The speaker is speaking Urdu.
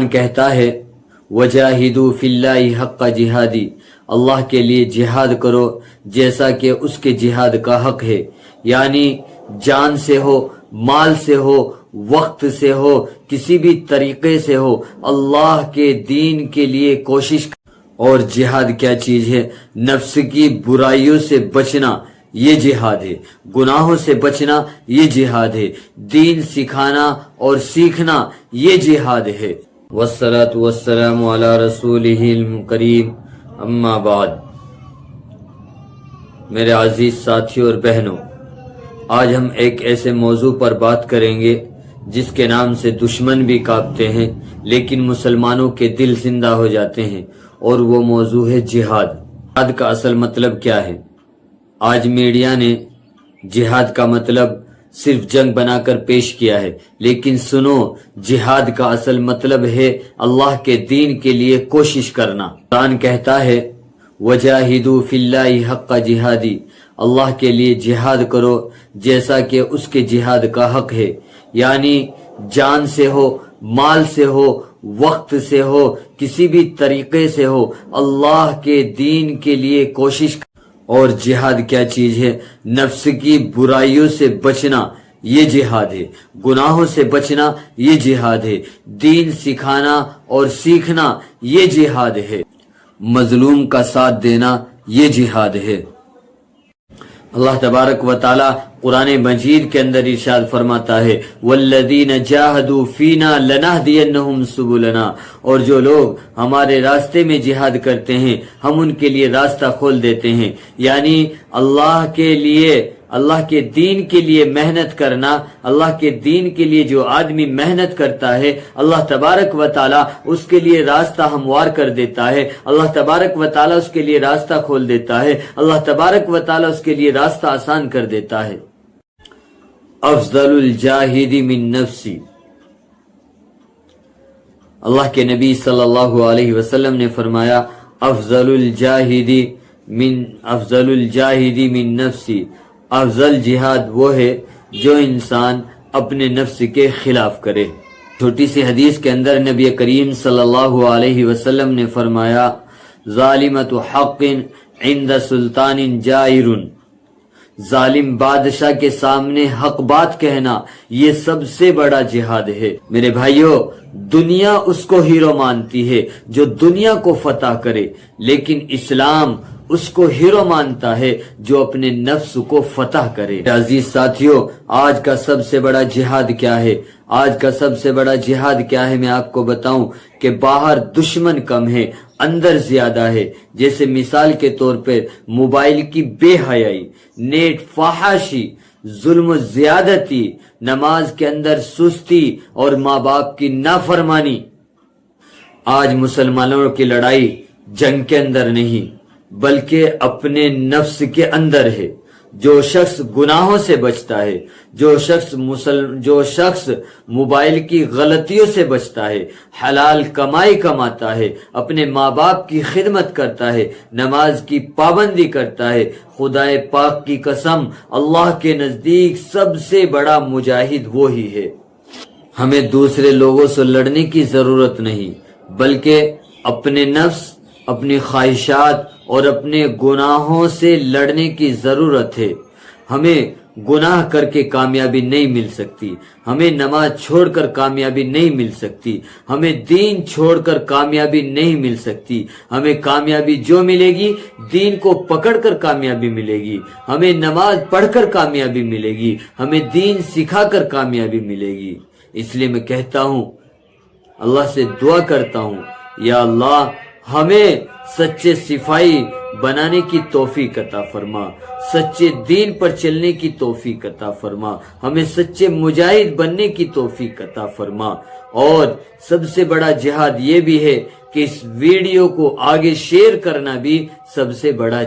قرآن کہتا ہے وجاہدوا فی اللہ حق جہادی، اللہ کے لیے جہاد کرو جیسا کہ اس کے جہاد کا حق ہے، یعنی جان سے ہو، مال سے ہو، وقت سے ہو، کسی بھی طریقے سے ہو، اللہ کے دین کے لیے کوشش. اور جہاد کیا چیز ہے؟ نفس کی برائیوں سے بچنا، یہ جہاد ہے. گناہوں سے بچنا، یہ جہاد ہے. دین سکھانا اور سیکھنا، یہ جہاد ہے. والصلاة والسلام علی رسولہ الکریم، اما بعد. میرے عزیز ساتھیوں اور بہنوں، آج ہم ایک ایسے موضوع پر بات کریں گے جس کے نام سے دشمن بھی کانپتے ہیں لیکن مسلمانوں کے دل زندہ ہو جاتے ہیں، اور وہ موضوع ہے جہاد. جہاد کا اصل مطلب کیا ہے؟ آج میڈیا نے جہاد کا مطلب صرف جنگ بنا کر پیش کیا ہے، لیکن سنو، جہاد کا اصل مطلب ہے اللہ کے دین کے لیے کوشش کرنا. قرآن کہتا ہے وجاہدوا فی اللہ حق جہادی، اللہ کے لیے جہاد کرو جیسا کہ اس کے جہاد کا حق ہے، یعنی جان سے ہو، مال سے ہو، وقت سے ہو، کسی بھی طریقے سے ہو، اللہ کے دین کے لیے کوشش. اور جہاد کیا چیز ہے؟ نفس کی برائیوں سے بچنا، یہ جہاد ہے. گناہوں سے بچنا، یہ جہاد ہے. دین سکھانا اور سیکھنا، یہ جہاد ہے. مظلوم کا ساتھ دینا، یہ جہاد ہے. اللہ تبارک و تعالی قرآن مجید کے اندر ارشاد فرماتا ہے والذین جاہدوا فینا لنہدینہم سبلنا، اور جو لوگ ہمارے راستے میں جہاد کرتے ہیں ہم ان کے لیے راستہ کھول دیتے ہیں. یعنی اللہ کے لیے، اللہ کے دین کے لیے محنت کرنا. اللہ کے دین کے لیے جو آدمی محنت کرتا ہے اللہ تبارک و تعالی اس کے لیے راستہ ہموار کر دیتا ہے. اللہ تبارک و تعالی اس کے لیے راستہ کھول دیتا ہے. اللہ تبارک و تعالی اس کے لیے راستہ آسان کر دیتا ہے. افضل الجاہد من نفسی، اللہ کے نبی صلی اللہ علیہ وسلم نے فرمایا افضل الجاہد من نفسی، افضل جہاد وہ ہے جو انسان اپنے نفس کے خلاف کرے. چھوٹی سی حدیث کے اندر نبی کریم صلی اللہ علیہ وسلم نے فرمایا ظالمۃ حق عند سلطان جائر، ظالم بادشاہ کے سامنے حق بات کہنا یہ سب سے بڑا جہاد ہے. میرے بھائیوں، دنیا اس کو ہیرو مانتی ہے جو دنیا کو فتح کرے، لیکن اسلام اس کو ہیرو مانتا ہے جو اپنے نفس کو فتح کرے. عزیز ساتھیوں، آج کا سب سے بڑا جہاد کیا ہے؟ آج کا سب سے بڑا جہاد کیا ہے؟ میں آپ کو بتاؤں کہ باہر دشمن کم ہے، اندر زیادہ ہے. جیسے مثال کے طور پر موبائل کی بے حیائی، نیٹ فحاشی، ظلم و زیادتی، نماز کے اندر سستی اور ماں باپ کی نافرمانی. آج مسلمانوں کی لڑائی جنگ کے اندر نہیں بلکہ اپنے نفس کے اندر ہے. جو شخص گناہوں سے بچتا ہے، جو شخص موبائل کی غلطیوں سے بچتا ہے، حلال کمائی کماتا ہے، اپنے ماں باپ کی خدمت کرتا ہے، نماز کی پابندی کرتا ہے، خدائے پاک کی قسم اللہ کے نزدیک سب سے بڑا مجاہد وہی ہے. ہمیں دوسرے لوگوں سے لڑنے کی ضرورت نہیں بلکہ اپنے نفس، اپنی خواہشات اور اپنے گناہوں سے لڑنے کی ضرورت ہے. ہمیں گناہ کر کے کامیابی نہیں مل سکتی، ہمیں نماز چھوڑ کر کامیابی نہیں مل سکتی، ہمیں دین چھوڑ کر کامیابی نہیں مل سکتی. ہمیں کامیابی جو ملے گی دین کو پکڑ کر کامیابی ملے گی، ہمیں نماز پڑھ کر کامیابی ملے گی، ہمیں دین سکھا کر کامیابی ملے گی. اس لیے میں کہتا ہوں، اللہ سے دعا کرتا ہوں، یا اللہ ہمیں سچے صفائی بنانے کی توفیق عطا فرما، سچے دین پر چلنے کی توفیق عطا فرما، ہمیں سچے مجاہد بننے کی توفیق عطا فرما. اور سب سے بڑا جہاد یہ بھی ہے کہ اس ویڈیو کو آگے شیئر کرنا بھی سب سے بڑا